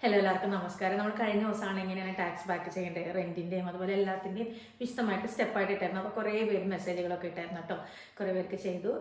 Hello എല്ലാവർക്കും നമസ്കാരം. നമ്മൾ കഴിഞ്ഞ ദിവസമാണ് എങ്ങനെയാണ് ടാക്സ് ബാക്ക് ചെയ്യേണ്ടത്, റെന്റിന്റെയും അതുപോലെ എല്ലാത്തിൻ്റെയും വിശദമായിട്ട് സ്റ്റെപ്പായിട്ട് ഇട്ടായിരുന്നു. അപ്പോൾ കുറേ പേര് മെസ്സേജുകളൊക്കെ ഇട്ടായിരുന്നു കേട്ടോ. കുറേ പേർക്ക് ചെയ്തു,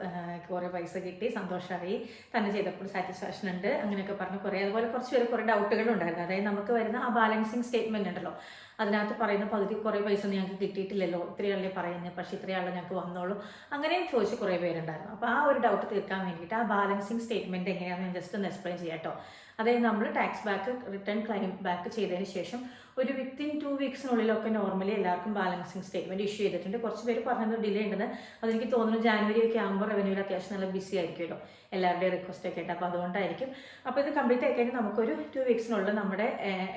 കുറേ പൈസ കിട്ടി, സന്തോഷമായി, തന്നെ ചെയ്തപ്പോൾ സാറ്റിസ്ഫാക്ഷൻ ഉണ്ട്, അങ്ങനെയൊക്കെ പറഞ്ഞു കുറേ. അതുപോലെ കുറച്ച് പേര് കുറേ ഡൗട്ടുകളും ഉണ്ടായിരുന്നു. അതായത് നമുക്ക് വരുന്ന ആ ബാലൻസിങ് സ്റ്റേറ്റ്മെന്റ് ഉണ്ടല്ലോ, അതിനകത്ത് പറയുന്ന പകുതി കുറേ പൈസ ഞങ്ങൾക്ക് കിട്ടിയിട്ടില്ലല്ലോ, ഇത്രയല്ലേ പറയുന്നത്, പക്ഷേ ഇത്രയാളെ ഞങ്ങൾക്ക് വന്നോളൂ, അങ്ങനെയും ചോദിച്ച് കുറേ പേരുണ്ടായിരുന്നു. അപ്പോൾ ആ ഒരു ഡൗട്ട് തീർക്കാൻ വേണ്ടിയിട്ട് ആ ബാലൻസിങ് സ്റ്റേറ്റ്മെന്റ് എങ്ങനെയാണെന്ന് ഞാൻ ജസ്റ്റ് ഒന്ന് എക്സ്പ്ലെയിൻ ചെയ്യാം കേട്ടോ. അതായത് നമ്മൾ tax back return claim back ചെയ്തതിന് ശേഷം ഒരു വിത്തിൻ 2 വീക്സിനുള്ളിലൊക്കെ നോർമലി എല്ലാവർക്കും ബാലൻസിങ് സ്റ്റേറ്റ്മെന്റ് ഇഷ്യൂ ചെയ്തിട്ടുണ്ട്. കുറച്ച് പേര് പറഞ്ഞത് ഡിലേ ഉണ്ടെന്ന്. അതെനിക്ക് തോന്നുന്നു ജാനുവരി ഒക്കെ ആകുമ്പോൾ റവന്യൂവിൽ അത്യാവശ്യം നല്ല ബിസി ആയിരിക്കുമല്ലോ, എല്ലാവരുടെയും റിക്വസ്റ്റ് ഒക്കെ ആയിട്ട്. അപ്പോൾ അതുകൊണ്ടായിരിക്കും. അപ്പോൾ ഇത് കംപ്ലീറ്റ് ആയി കഴിഞ്ഞാൽ നമുക്കൊരു 2 വീക്സിനുള്ളിൽ നമ്മുടെ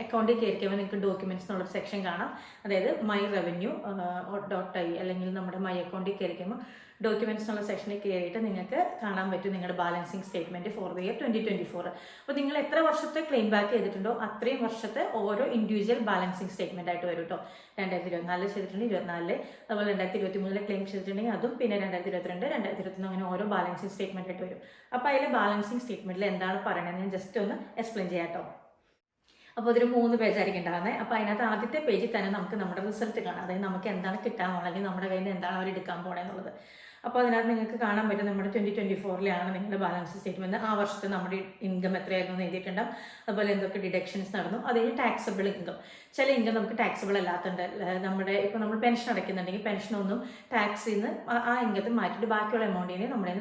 അക്കൗണ്ടിൽ കയറി കഴിയുമ്പോൾ നിങ്ങൾക്ക് ഡോക്യുമെന്റ്സ് എന്നുള്ളൊരു സെക്ഷൻ കാണാം. അതായത് മൈ റവന്യൂ .i അല്ലെങ്കിൽ നമ്മുടെ മൈ അക്കൗണ്ടിൽ കയറി കഴിയുമ്പോൾ ഡോക്യുമെന്റ്സ് എന്നുള്ള സെക്ഷനിൽ കയറിയിട്ട് നിങ്ങൾക്ക് കാണാൻ പറ്റും നിങ്ങളുടെ balancing statement for the year 2024. അപ്പോൾ നിങ്ങൾ എത്ര വർഷത്തെ ക്ലെയിം ബാക്ക് ചെയ്തിട്ടുണ്ടോ അത്രയും വർഷത്തെ ഓരോ ഇൻഡിവിജ്വൽ ബാലൻസിങ് സ്റ്റേറ്റ്മെന്റ് ആയിട്ട് വരും കേട്ടോ. 2024 ചെയ്തിട്ടുണ്ടെങ്കിൽ 24, അതുപോലെ 2023 ക്ലെയിം ചെയ്തിട്ടുണ്ടെങ്കിൽ അതും, പിന്നെ 2022, 2021 അങ്ങനെ ഓരോ ബാലൻസിങ് സ്റ്റേറ്റ്മെന്റ് ആയിട്ട് വരും. അപ്പോൾ അതിലെ ബാലൻസിങ് സ്റ്റേറ്റ്മെന്റിൽ എന്താണ് പറയുന്നത് ഞാൻ ജസ്റ്റ് ഒന്ന് എക്സ്പ്ലെയിൻ ചെയ്യാം കേട്ടോ. അപ്പോൾ അതൊരു 3 പേജായിരിക്കും ഉണ്ടാകുന്നത്. അപ്പോൾ അതിനകത്ത് ആദ്യത്തെ പേജിൽ തന്നെ നമുക്ക് നമ്മുടെ റിസൾട്ട് കാണാം. അതായത് നമുക്ക് എന്താണ് കിട്ടാനുള്ളത്, അല്ലെങ്കിൽ നമ്മുടെ കയ്യിൽ നിന്ന് എന്താണ് അവർ എടുക്കാൻ പോകണമെന്നുള്ളത്. അപ്പോൾ അതിനകത്ത് നിങ്ങൾക്ക് കാണാൻ പറ്റും നമ്മുടെ 2024 നിങ്ങളുടെ ബാലൻസ് സ്റ്റേറ്റ്മെന്റ്. ആ വർഷത്തെ നമ്മുടെ ഇൻകം എത്രയായിരുന്നു എന്ന് എഴുതിയിട്ടുണ്ടാവും. അതുപോലെ എന്തൊക്കെ ഡിഡക്ഷൻസ് നടന്നു, അതിന് ടാക്സബിൾ ഇൻകം. ചില ഇൻകം നമുക്ക് ടാക്സബിൾ അല്ലാത്തുണ്ട്. നമ്മുടെ ഇപ്പോൾ നമ്മൾ പെൻഷൻ അടയ്ക്കുന്നുണ്ടെങ്കിൽ പെൻഷനൊന്നും ടാക്സിൽ നിന്ന് ആ ഇൻകത്തിൽ മാറ്റിയിട്ട് ബാക്കിയുള്ള എമൗണ്ടിന് നമ്മുടെ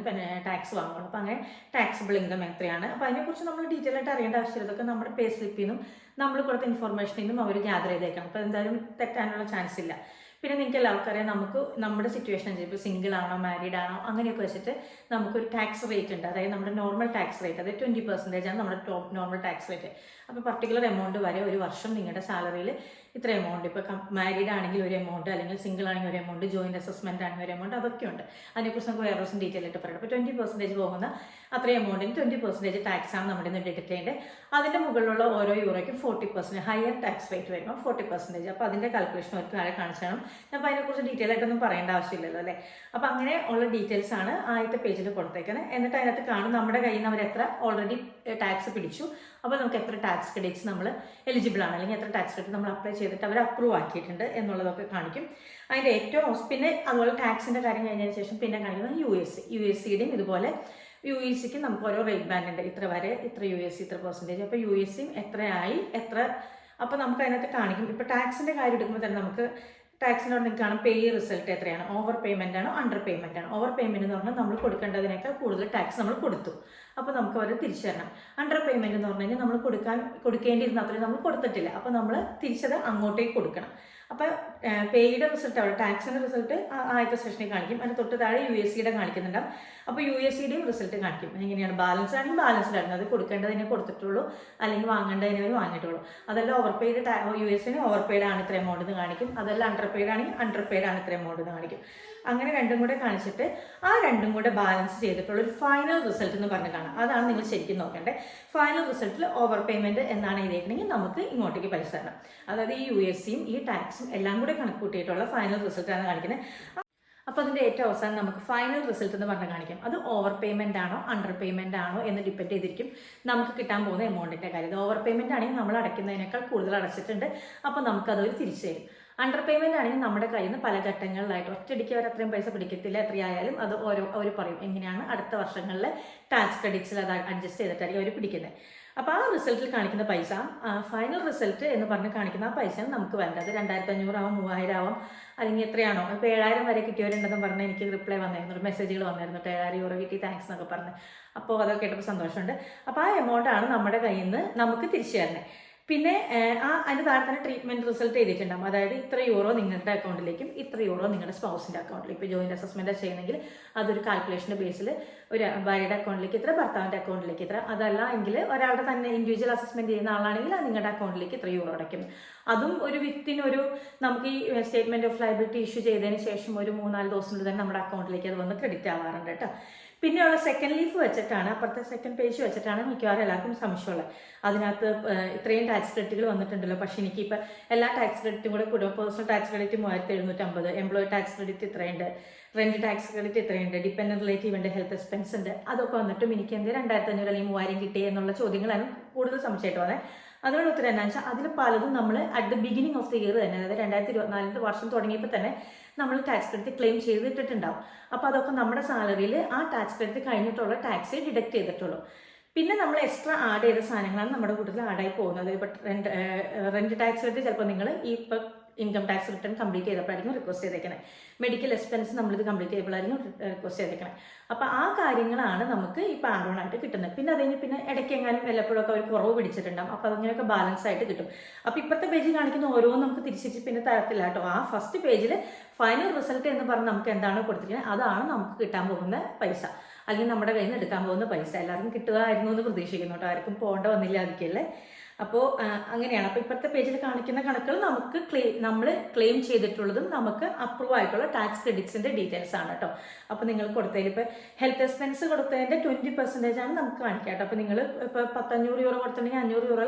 ടാക്സ് വാങ്ങുള്ളൂ. അപ്പോൾ അങ്ങനെ ടാക്സബിൾ ഇൻകം എത്രയാണ്, അപ്പോൾ അതിനെക്കുറിച്ച് നമ്മൾ ഡീറ്റെയിൽ ആയിട്ട് അറിയേണ്ട ആവശ്യമില്ല. ഇതൊക്കെ നമ്മുടെ പേ സ്ലിപ്പിൽ നിന്നും നമ്മൾ കൊടുത്ത ഇൻഫോർമേഷനിൽ നിന്നും അവർ ഗ്യാദർ ചെയ്തേക്കണം. അപ്പോൾ എന്തായാലും തെറ്റാനുള്ള ചാൻസ് ഇല്ല. പിന്നെ നിങ്ങൾക്ക് എല്ലാവർക്കും അറിയാം, നമുക്ക് നമ്മുടെ സിറ്റുവേഷൻ അനുസരിച്ച് ഇപ്പോൾ സിംഗിൾ ആണോ മാരീഡ് ആണോ അങ്ങനെയൊക്കെ വെച്ചിട്ട് നമുക്കൊരു ടാക്സ് റേറ്റ് ഉണ്ട്. അതായത് നമ്മുടെ നോർമൽ ടാക്സ് റേറ്റ്, അതായത് 20% ആണ് നമ്മുടെ നോർമൽ ടാക്സ് റേറ്റ്. അപ്പോൾ പർട്ടിക്കുലർ എമൗണ്ട് വരെ ഒരു വർഷം നിങ്ങളുടെ സാലറിയിൽ ഇത്ര എമൗണ്ട്, ഇപ്പോൾ മാരീഡ് ആണെങ്കിൽ ഒരു എമൗണ്ട്, അല്ലെങ്കിൽ സിംഗിൾ ആണെങ്കിൽ ഒരു എമൗണ്ട്, ജോയിന്റ് അസസ്മെന്റ് ആണെങ്കിൽ ഒരു എമൗണ്ട്, അതൊക്കെ ഉണ്ട്. അതിനെക്കുറിച്ച് നമുക്ക് വേറെ ദിവസം ഡീറ്റെയിൽ ആയിട്ട് പറയാം. അപ്പോൾ 20% പോകുന്ന അത്രയും എമൗണ്ടിന് 20% ടാക്സ് ആണ് നമ്മുടെ നിന്ന് ഡിഡക്ട് ചെയ്യേണ്ടത്. അതിൻ്റെ മുകളിലുള്ള ഓരോ യൂറോയ്ക്കും 40% ഹയർ ടാക്സ് റേറ്റ് വരുമ്പോൾ 40%. അപ്പോൾ അതിൻ്റെ കാൽക്കുലേഷൻ അവർക്ക് താഴെ കാണിച്ചു തരണം. അപ്പോൾ അതിനെക്കുറിച്ച് ഡീറ്റെയിൽ ആയിട്ടൊന്നും പറയേണ്ട ആവശ്യമില്ലല്ലോ അല്ലേ. അപ്പോൾ അങ്ങനെ ഉള്ള ഡീറ്റെയിൽസ് ആണ് ആദ്യത്തെ പേജിൽ കൊടുത്തേക്കുന്നത്. എന്നിട്ട് അതിനകത്ത് കാണും നമ്മുടെ കയ്യിൽ നിന്ന് അവർ എത്ര ഓൾറെഡി ടാക്സ് പിടിച്ചു, അപ്പോൾ നമുക്ക് എത്ര ടാക്സ് ക്രെഡിറ്റ്സ് നമ്മൾ എലിജിബിൾ ആണ്, അല്ലെങ്കിൽ എത്ര ടാക്സ് ക്രെഡിറ്റ് നമ്മൾ അപ്ലൈ ചെയ്തിട്ട് അവർ അപ്രൂവ് ആക്കിയിട്ടുണ്ട് എന്നുള്ളതൊക്കെ കാണിക്കും. അതിൻ്റെ ഏറ്റവും പിന്നെ അതുപോലെ ടാക്സിൻ്റെ കാര്യം കഴിഞ്ഞതിന് ശേഷം പിന്നെ കാണിക്കുന്നത് യു എസ് സിയുടെയും ഇതുപോലെ UECക്ക് നമുക്ക് ഓരോ റേറ്റ് ബാൻഡ് ഉണ്ട്. ഇത്ര വരെ ഇത്ര USC ഇത്ര പെർസെൻറ്റേജ്. അപ്പോൾ USCയും എത്രയായി എത്ര, അപ്പോൾ നമുക്ക് അതിനകത്ത് കാണിക്കും. ഇപ്പോൾ ടാക്സിൻ്റെ കാര്യം എടുക്കുമ്പോൾ തന്നെ നമുക്ക് ടാക്സിനോട് നിങ്ങൾക്ക് കാണാം പേ റിസൾട്ട് എത്രയാണ്, ഓവർ പേയ്മെന്റ് ആണോ അണ്ടർ പേയ്മെന്റ് ആണോ. ഓവർ പേയ്മെന്റ് എന്ന് പറഞ്ഞാൽ നമ്മൾ കൊടുക്കേണ്ടതിനേക്കാൾ കൂടുതൽ ടാക്സ് നമ്മൾ കൊടുത്തു, അപ്പോൾ നമുക്ക് അവർ തിരിച്ചു തരണം. അണ്ടർ പേയ്മെന്റ് എന്ന് പറഞ്ഞു കഴിഞ്ഞാൽ നമ്മൾ കൊടുക്കേണ്ടിയിരുന്ന അത്രയും നമ്മൾ കൊടുത്തിട്ടില്ല, അപ്പോൾ നമ്മൾ തിരിച്ചത് അങ്ങോട്ടേക്ക് കൊടുക്കണം. അപ്പോൾ പേയുടെ റിസൾട്ട് അവിടെ ടാക്സിന്റെ റിസൾട്ട് ആദ്യത്തെ സെഷനിൽ കാണിക്കും. അതിന് തൊട്ട് താഴെ USCയുടെ കാണിക്കുന്നുണ്ടാവും. അപ്പോൾ USCയുടെയും റിസൾട്ട് കാണിക്കും. എങ്ങനെയാണ് ബാലൻസ് ആണെങ്കിൽ ബാലൻസ്ഡ് ആണ്, അത് കൊടുക്കേണ്ടതിനെ കൊടുത്തിട്ടുള്ളൂ, അല്ലെങ്കിൽ വാങ്ങേണ്ടതിനെ വാങ്ങിയിട്ടുള്ളൂ. അതെല്ലാം ഓവർ പെയ്ഡ് USന് ഓവർ പെയ്ഡ് ആണ് ഇത്ര എമൗണ്ട് എന്ന് കാണിക്കും. അതെല്ലാം അണ്ടർ പെയ്ഡ് ആണെങ്കിൽ അണ്ടർ പെയ്ഡ് ആണ് ഇത്ര എമൗണ്ട് എന്ന് കാണിക്കും. അങ്ങനെ രണ്ടും കൂടെ കാണിച്ചിട്ട് ആ രണ്ടും കൂടെ ബാലൻസ് ചെയ്തിട്ടുള്ള ഒരു ഫൈനൽ റിസൾട്ട് എന്ന് പറഞ്ഞ് കാണാം. അതാണ് നിങ്ങൾ ശരിക്കും നോക്കേണ്ടത്. ഫൈനൽ റിസൾട്ടിൽ ഓവർ പേയ്മെന്റ് എന്നാണ് എഴുതിയിരിക്കണമെങ്കിൽ നമുക്ക് ഇങ്ങോട്ടേക്ക് പൈസ തരണം. അതായത് ഈ USCയും ഈ ടാക്സും എല്ലാം കൂടെ കണക്ക് കൂട്ടിയിട്ടുള്ള ഫൈനൽ റിസൾട്ടാണ് കാണിക്കുന്നത്. അപ്പോൾ അതിൻ്റെ ഏറ്റവും അവസാനം നമുക്ക് ഫൈനൽ റിസൾട്ട് എന്ന് പറഞ്ഞ് കാണിക്കാം. അത് ഓവർ പേയ്മെന്റ് ആണോ അണ്ടർ പേയ്മെന്റ് ആണോ എന്ന് ഡിപ്പെൻഡ് ചെയ്തിരിക്കും നമുക്ക് കിട്ടാൻ പോകുന്ന എമൗണ്ടിന്റെ കാര്യം. ഓവർ പേയ്മെന്റ് ആണെങ്കിൽ നമ്മൾ അടയ്ക്കുന്നതിനേക്കാൾ കൂടുതൽ അടച്ചിട്ടുണ്ട്, അപ്പോൾ നമുക്കതൊരു തിരിച്ചു തരും. അണ്ടർ പേയ്മെന്റ് ആണെങ്കിൽ നമ്മുടെ കയ്യിൽ നിന്ന് പല ഘട്ടങ്ങളിലായിട്ട് ഒറ്റയടിക്ക് അവർ അത്രയും പൈസ പിടിക്കത്തില്ല. എത്രയായാലും അത് അവർ പറയും എങ്ങനെയാണ് അടുത്ത വർഷങ്ങളിൽ ടാക്സ് ക്രെഡിറ്റ്സിൽ അത് അഡ്ജസ്റ്റ് ചെയ്തിട്ടായിരിക്കും അവർ പിടിക്കുന്നത്. അപ്പോൾ ആ റിസൾട്ടിൽ കാണിക്കുന്ന പൈസ, ഫൈനൽ റിസൾട്ട് എന്ന് പറഞ്ഞ് കാണിക്കുന്ന ആ പൈസ നമുക്ക് വേണ്ടത് 2500 ആവാം, 3000 ആവാം, അല്ലെങ്കിൽ എത്രയാണോ. ഇപ്പോൾ 7000 വരെ കിട്ടിയവരുണ്ടെന്ന് പറഞ്ഞാൽ എനിക്ക് റിപ്ലൈ വന്നിരുന്നു, മെസ്സേജുകൾ വന്നിരുന്നു, 7000 യൂറോ കിട്ടി താങ്ക്സ് എന്നൊക്കെ പറഞ്ഞ്. അപ്പോൾ അതൊക്കെ കേട്ടപ്പോൾ സന്തോഷമുണ്ട്. അപ്പോൾ ആ എമൗണ്ട് ആണ് നമ്മുടെ കയ്യിൽ നിന്ന് നമുക്ക് തിരിച്ചു തരണേ. പിന്നെ അതിൻ്റെ താഴെ തന്നെ ട്രീറ്റ്മെന്റ് റിസൾട്ട് എഴുതിയിട്ടുണ്ടാകും. അതായത് ഇത്ര യൂറോ നിങ്ങളുടെ അക്കൗണ്ടിലേക്കും ഇത്ര യൂറോ നിങ്ങളുടെ സ്പൗസിന്റെ അക്കൗണ്ടിലേക്കും. ഇപ്പോൾ ജോയിന്റ് അസസ്മെന്റ് ചെയ്യുന്നെങ്കിൽ അതൊരു കാൽക്കുലേഷൻ്റെ ബേസിൽ ഒരു ഭാര്യയുടെ അക്കൗണ്ടിലേക്ക് ഇത്ര, ഭർത്താവിന്റെ അക്കൗണ്ടിലേക്ക് ഇത്ര. അതല്ല എങ്കിൽ ഒരാളുടെ തന്നെ ഇൻഡിവിജ്വൽ അസസ്മെന്റ് ചെയ്യുന്ന ആളാണെങ്കിൽ അത് നിങ്ങളുടെ അക്കൗണ്ടിലേക്ക് ഇത്ര യൂറോ അടയ്ക്കും. അതും ഒരു നമുക്ക് ഈ സ്റ്റേറ്റ്മെന്റ് ഓഫ് ലയബിലിറ്റി ഇഷ്യൂ ചെയ്തതിന് ശേഷം ഒരു 3-4 ദിവസത്തിനുള്ളിൽ തന്നെ നമ്മുടെ അക്കൗണ്ടിലേക്ക് അത് വന്ന് ക്രെഡിറ്റ് ആവാറുണ്ട് കേട്ടോ. പിന്നെയുള്ള സെക്കൻഡ് ലീഫ് വെച്ചിട്ടാണ്, അപ്പുറത്തെ സെക്കൻഡ് പേജ് വെച്ചിട്ടാണ് മിക്കവാറും എല്ലാവർക്കും സംശയമുള്ളത്. അതിനകത്ത് ഇത്രയും ടാക്സ് ക്രെഡിറ്റുകൾ വന്നിട്ടുണ്ടല്ലോ, പക്ഷെ എനിക്കിപ്പോൾ എല്ലാ ടാക്സ് ക്രെഡിറ്റും കൂടെ personal tax credit 3750, employee tax credit ഇത്രയുണ്ട്, റെന്റ് ടാക്സ് ക്രെഡിറ്റ് ഇത്രയുണ്ട്, ഡിപ്പെൻഡന്റ് റിലേറ്റീവ് ഉണ്ട്, ഹെൽത്ത് എക്സ്പെൻസ് ഉണ്ട്, അതൊക്കെ വന്നിട്ടും എനിക്ക് എന്ത് 2500 അല്ലെങ്കിൽ 3000 കിട്ടി എന്നുള്ള ചോദ്യങ്ങളാണ് കൂടുതൽ സംശയമായിട്ട് വന്നത്. അതിനുള്ള ഉത്തരം എന്താണെന്ന് വെച്ചാൽ അതിൽ പലതും നമ്മൾ at the beginning of the year തന്നെ, അതായത് 2024 വർഷം തുടങ്ങിയപ്പോൾ തന്നെ നമ്മൾ ടാക്സ് ക്രെഡിറ്റ് ക്ലെയിം ചെയ്തിട്ടുണ്ടാവും. അപ്പോൾ അതൊക്കെ നമ്മുടെ സാലറിയിൽ ആ ടാക്സ് ക്രെഡിറ്റ് കഴിഞ്ഞിട്ടുള്ള ടാക്സ് ഡിഡക്ട് ചെയ്തിട്ടുള്ളൂ. പിന്നെ നമ്മൾ എക്സ്ട്രാ ആഡ് ചെയ്ത സാധനങ്ങളാണ് നമ്മുടെ കൂട്ടത്തിൽ ആഡായി പോകുന്നത്. ഇപ്പോൾ റെന്റ് ടാക്സ് ക്രെഡിറ്റ് ചിലപ്പോൾ നിങ്ങൾ ഇപ്പോൾ ഇൻകം ടാക്സ് റിട്ടേൺ കംപ്ലീറ്റ് ചെയ്തപ്പോഴായിരിക്കും റിക്വസ്റ്റ് ചെയ്തേക്കണേ. മെഡിക്കൽ എക്സ്പെൻസ് നമ്മളിത് കംപ്ലീറ്റ് ചെയ്തപ്പോഴായിരിക്കും റിക്വസ്റ്റ് ചെയ്തേക്കണേ. അപ്പോൾ ആ കാര്യങ്ങളാണ് നമുക്ക് ഇപ്പോൾ ആഡ് ഓൺ ആയിട്ട് കിട്ടുന്നത്. പിന്നെ അത് കഴിഞ്ഞ് പിന്നെ ഇടയ്ക്ക് എങ്ങാനും വല്ലപ്പോഴൊക്കെ ഒരു കുറവ് പിടിച്ചിട്ടുണ്ടാകും. അപ്പോൾ അതങ്ങനെയൊക്കെ ബാലൻസ് ആയിട്ട് കിട്ടും. അപ്പോൾ ഇപ്പോഴത്തെ പേജിൽ കാണിക്കുന്ന ഓരോന്നും നമുക്ക് തിരിച്ചിട്ട് പിന്നെ തരത്തില്ല കേട്ടോ. ആ ഫസ്റ്റ് പേജിൽ ഫൈനൽ റിസൾട്ട് എന്ന് പറഞ്ഞ് നമുക്ക് എന്താണ് കൊടുത്തിരിക്കുന്നത് അതാണ് നമുക്ക് കിട്ടാൻ പോകുന്ന പൈസ, അല്ലെങ്കിൽ നമ്മുടെ കയ്യിൽ നിന്ന് എടുക്കാൻ പോകുന്ന പൈസ. എല്ലാവർക്കും കിട്ടുകയായിരുന്നു എന്ന് പ്രതീക്ഷിക്കുന്നു കേട്ടോ, ആർക്കും പോകേണ്ട വന്നില്ലായിരിക്കല്ലേ. അപ്പോൾ അങ്ങനെയാണ്. അപ്പോൾ ഇപ്പോഴത്തെ പേജിൽ കാണിക്കുന്ന കണക്കുകൾ നമുക്ക് നമ്മൾ ക്ലെയിം ചെയ്തിട്ടുള്ളതും നമുക്ക് അപ്രൂവ് ആയിട്ടുള്ള ടാക്സ് ക്രെഡിറ്റ്സിന്റെ ഡീറ്റെയിൽസ് ആണ് കേട്ടോ. അപ്പോൾ നിങ്ങൾ കൊടുത്തതിൽ ഇപ്പോൾ ഹെൽത്ത് എക്സ്പെൻസ് കൊടുത്തതിന്റെ 20% ആണ് നമുക്ക് കാണിക്കുക കേട്ടോ. അപ്പോൾ നിങ്ങൾ ഇപ്പോൾ 500 euro കൊടുത്തിട്ടുണ്ടെങ്കിൽ 500 euro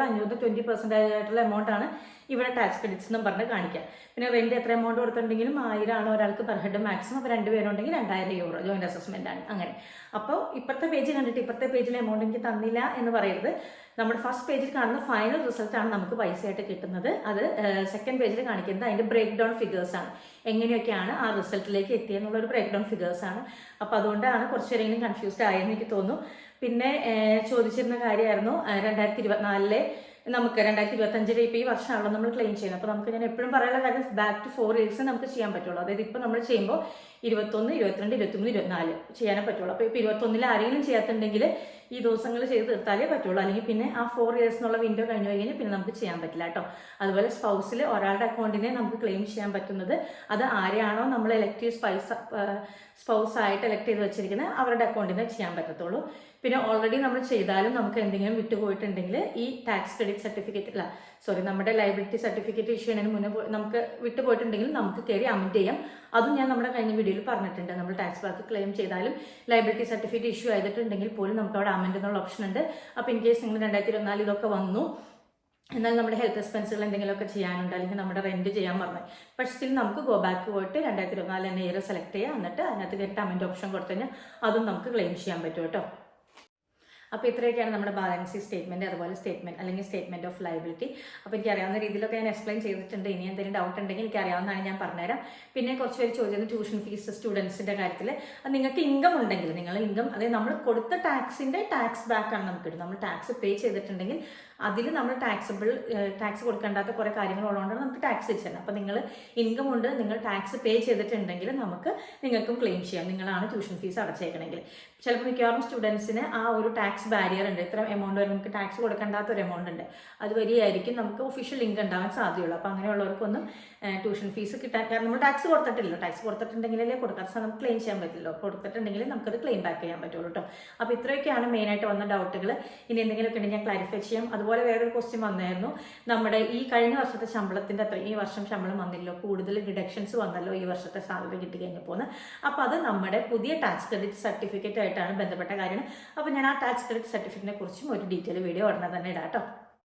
20% ആയിട്ടുള്ള എമൗണ്ട് ആണ് ഇവിടെ ടാക്സ് ക്രെഡിറ്റ്സ് എന്നും പറഞ്ഞ് കാണിക്കുക. പിന്നെ റെന്റ് എത്ര എമൗണ്ട് കൊടുത്തിട്ടുണ്ടെങ്കിലും 1000 ആണ് ഒരാൾക്ക് പെർ ഹെഡ് മാക്സിമം. അപ്പോൾ 2 പേരുണ്ടെങ്കിൽ 2000 euro ജോയിന്റ് അസസ്മെന്റ് ആണ്. അങ്ങനെ അപ്പോൾ ഇപ്പോഴത്തെ പേജ് കണ്ടിട്ട് ഇപ്പോഴത്തെ പേജിലെ എമൗണ്ട് എനിക്ക് തന്നില്ല എന്ന് പറയരുത്. നമ്മുടെ ഫസ്റ്റ് പേജിൽ കാണുന്ന ഫൈനൽ റിസൾട്ട് ആണ് നമുക്ക് പൈസയായിട്ട് കിട്ടുന്നത്. അത് സെക്കൻഡ് പേജിൽ കാണിക്കുന്നത് അതിന്റെ ബ്രേക്ക് ഡൗൺ ഫിഗേഴ്സ് ആണ്, എങ്ങനെയൊക്കെയാണ് ആ റിസൾട്ടിലേക്ക് എത്തിയെന്നുള്ളൊരു ബ്രേക്ക് ഡൗൺ ഫിഗേഴ്സ് ആണ്. അപ്പോൾ അതുകൊണ്ടാണ് കുറച്ചേരെങ്കിലും കൺഫ്യൂസ്ഡ് ആയെന്ന് എനിക്ക് തോന്നുന്നു. പിന്നെ ചോദിച്ചിരുന്ന കാര്യമായിരുന്നു 2024 നമുക്ക് 2025 ഇപ്പോൾ ഈ വർഷമാണല്ലോ നമ്മൾ ക്ലെയിം ചെയ്യുന്നത്. അപ്പോൾ നമുക്ക് ഞാൻ എപ്പോഴും പറയാനുള്ള കാര്യം ബാക്ക് ടു 4 years നമുക്ക് ചെയ്യാൻ പറ്റുള്ളൂ. അതായത് ഇപ്പോൾ നമ്മൾ ചെയ്യുമ്പോൾ 21, 22, 23, 24 ചെയ്യാനേ പറ്റുള്ളൂ. അപ്പോൾ ഇപ്പോൾ 21 ആരെങ്കിലും ചെയ്യാത്തുണ്ടെങ്കിൽ ഈ ദിവസങ്ങൾ ചെയ്ത് തീർത്താലേ പറ്റുള്ളൂ. അല്ലെങ്കിൽ പിന്നെ ആ 4 years എന്നുള്ള വിൻഡോ കഴിഞ്ഞു കഴിഞ്ഞാൽ പിന്നെ നമുക്ക് ചെയ്യാൻ പറ്റില്ല കേട്ടോ. അതുപോലെ സ്പൗസിൽ ഒരാളുടെ അക്കൗണ്ടിനെ നമുക്ക് ക്ലെയിം ചെയ്യാൻ പറ്റുന്നത് അത് ആരെയാണോ നമ്മൾ എലക്റ്റീവ് സ്പൗസ് ആയിട്ട് എലക്ട് ചെയ്ത് വെച്ചിരിക്കുന്നത് അവരുടെ അക്കൗണ്ടിനെ ചെയ്യാൻ പറ്റത്തുള്ളൂ. പിന്നെ ഓൾറെഡി നമ്മൾ ചെയ്താലും നമുക്ക് എന്തെങ്കിലും വിട്ടുപോയിട്ടുണ്ടെങ്കിൽ ഈ ടാക്സ് ക്രെഡിറ്റ് സർട്ടിഫിക്കറ്റ് നമ്മുടെ ലയബിലിറ്റി സർട്ടിഫിക്കറ്റ് ഇഷ്യൂ ചെയ്യുന്നതിന് മുന്നേ നമുക്ക് വിട്ടുപോയിട്ടുണ്ടെങ്കിൽ നമുക്ക് കയറി അമെൻഡ് ചെയ്യാം. അതും ഞാൻ നമ്മുടെ കഴിഞ്ഞ വീഡിയോയിൽ പറഞ്ഞിട്ടുണ്ട്. നമ്മൾ ടാക്സ് ബാക്ക് ക്ലെയിം ചെയ്താലും ലയബിലിറ്റി സർട്ടിഫിക്കറ്റ് ഇഷ്യൂ ചെയ്തിട്ടുണ്ടെങ്കിൽ പോലും നമുക്ക് അവിടെ അമെൻഡ് എന്നുള്ള ഓപ്ഷൻ ഉണ്ട്. അപ്പോൾ ഇൻ കേസ് നിങ്ങൾ 2024 ഇതൊക്കെ വന്നു, എന്നാൽ നമ്മുടെ ഹെൽത്ത് എക്സ്പെൻസുകൾ എന്തെങ്കിലുമൊക്കെ ചെയ്യാനുണ്ട്, അല്ലെങ്കിൽ നമ്മുടെ റെന്റ് ചെയ്യാൻ പറഞ്ഞു, പക്ഷേ സ്റ്റിൽ നമുക്ക് ഗോ ബാക്ക് പോയിട്ട് 2024 തന്നെ ഇയർ സെലക്ട് ചെയ്യാം. എന്നിട്ട് അതിനകത്ത് കയറിയിട്ട് അമെൻഡ് ഓപ്ഷൻ കൊടുത്തു കഴിഞ്ഞാൽ അതും നമുക്ക് ക്ലെയിം ചെയ്യാൻ പറ്റും കേട്ടോ. അപ്പോൾ ഇത്രയൊക്കെയാണ് നമ്മുടെ ബാലൻസ് ഷീറ്റ് സ്റ്റേറ്റ്മെന്റ്, അതുപോലെ സ്റ്റേറ്റ്മെന്റ് അല്ലെങ്കിൽ സ്റ്റേറ്റ്മെന്റ് ഓഫ് ലയബിലിറ്റി. അപ്പോൾ എനിക്ക് അറിയാവുന്ന രീതിയിലൊക്കെ ഞാൻ എക്സ്പ്ലെയിൻ ചെയ്തിട്ടുണ്ട്. ഇനി എന്തെങ്കിലും ഡൗട്ട് ഉണ്ടെങ്കിൽ എനിക്ക് അറിയാവുന്നതാണ്, ഞാൻ പറഞ്ഞുതരാം. പിന്നെ കുറച്ച് പേര് ചോദിച്ചത് ട്യൂഷൻ ഫീസ് സ്റ്റുഡൻസിന്റെ കാര്യത്തിൽ നിങ്ങൾക്ക് ഇൻകം ഉണ്ടെങ്കിൽ നിങ്ങൾ ഇൻകം, അതായത് നമ്മൾ കൊടുത്ത ടാക്സിന്റെ ടാക്സ് ബാക്ക് ആണ് നമുക്ക് കിട്ടും. നമ്മൾ ടാക്സ് പേ ചെയ്തിട്ടുണ്ടെങ്കിൽ അതിൽ നമ്മൾ ടാക്സ് കൊടുക്കേണ്ടാത്ത കുറേ കാര്യങ്ങൾ ഉള്ളതുകൊണ്ടാണ് നമുക്ക് ടാക്സ് വെച്ചത്. അപ്പോൾ നിങ്ങൾ ഇൻകം ഉണ്ട്, നിങ്ങൾ ടാക്സ് പേ ചെയ്തിട്ടുണ്ടെങ്കിൽ നിങ്ങൾക്കും ക്ലെയിം ചെയ്യാം, നിങ്ങളാണ് ട്യൂഷൻ ഫീസ് അടച്ചേക്കണമെങ്കിൽ. ചിലപ്പോൾ മിക്കവാറും സ്റ്റുഡൻസിന് ആ ഒരു ടാക്സ് ബാരിയർ ഉണ്ട്, ഇത്ര എമൗണ്ട് വരെ നമുക്ക് ടാക്സ് കൊടുക്കേണ്ടാത്ത ഒരു എമൗണ്ട് ഉണ്ട്, അതുവരെയായിരിക്കും നമുക്ക് ഒഫീഷ്യൽ ഇൻകം ഉണ്ടാകാൻ സാധ്യതയുള്ളൂ. അപ്പോൾ അങ്ങനെയുള്ളവർക്കൊന്നും ട്യൂഷൻ ഫീസ് കിട്ടാൻ, കാരണം നമ്മൾ ടാക്സ് കൊടുത്തിട്ടില്ലല്ലോ, ടാക്സ് കൊടുത്തിട്ടുണ്ടെങ്കിലേ കൊടുക്കാൻ നമുക്ക് ക്ലെയിം ചെയ്യാൻ പറ്റില്ലല്ലോ, കൊടുത്തിട്ടുണ്ടെങ്കിൽ നമുക്കത് ക്ലെയിം ബാക്ക് ചെയ്യാൻ പറ്റുള്ളൂ കേട്ടോ. അപ്പോൾ ഇത്രയൊക്കെയാണ് മെയിനായിട്ട് വന്ന ഡൗട്ടുകൾ. ഇനി എന്തെങ്കിലുമൊക്കെ ഉണ്ടെങ്കിൽ ഞാൻ ക്ലാരിഫൈ ചെയ്യാം. അതുപോലെ വേറൊരു ക്വസ്റ്റ്യൻ വന്നായിരുന്നു, നമ്മുടെ ഈ കഴിഞ്ഞ വർഷത്തെ ശമ്പളത്തിൻ്റെ അത്ര ഈ വർഷം ശമ്പളം വന്നില്ലല്ലോ, കൂടുതൽ ഡിഡക്ഷൻസ് വന്നല്ലോ ഈ വർഷത്തെ സാലറി കിട്ടി കഴിഞ്ഞപ്പോൾ. അപ്പോൾ അത് നമ്മുടെ പുതിയ ടാക്സ് ക്രെഡിറ്റ് സർട്ടിഫിക്കറ്റ് ആയിട്ടാണ് ബന്ധപ്പെട്ട കാര്യമാണ്. അപ്പോൾ ഞാൻ ആ ടാക്സ് ക്രെഡിറ്റ് സർട്ടിഫിക്കറ്റിനെ കുറിച്ചും ഒരു ഡീറ്റെയിൽ വീഡിയോ ഉടനെ തന്നെ ഇടാം കേട്ടോ.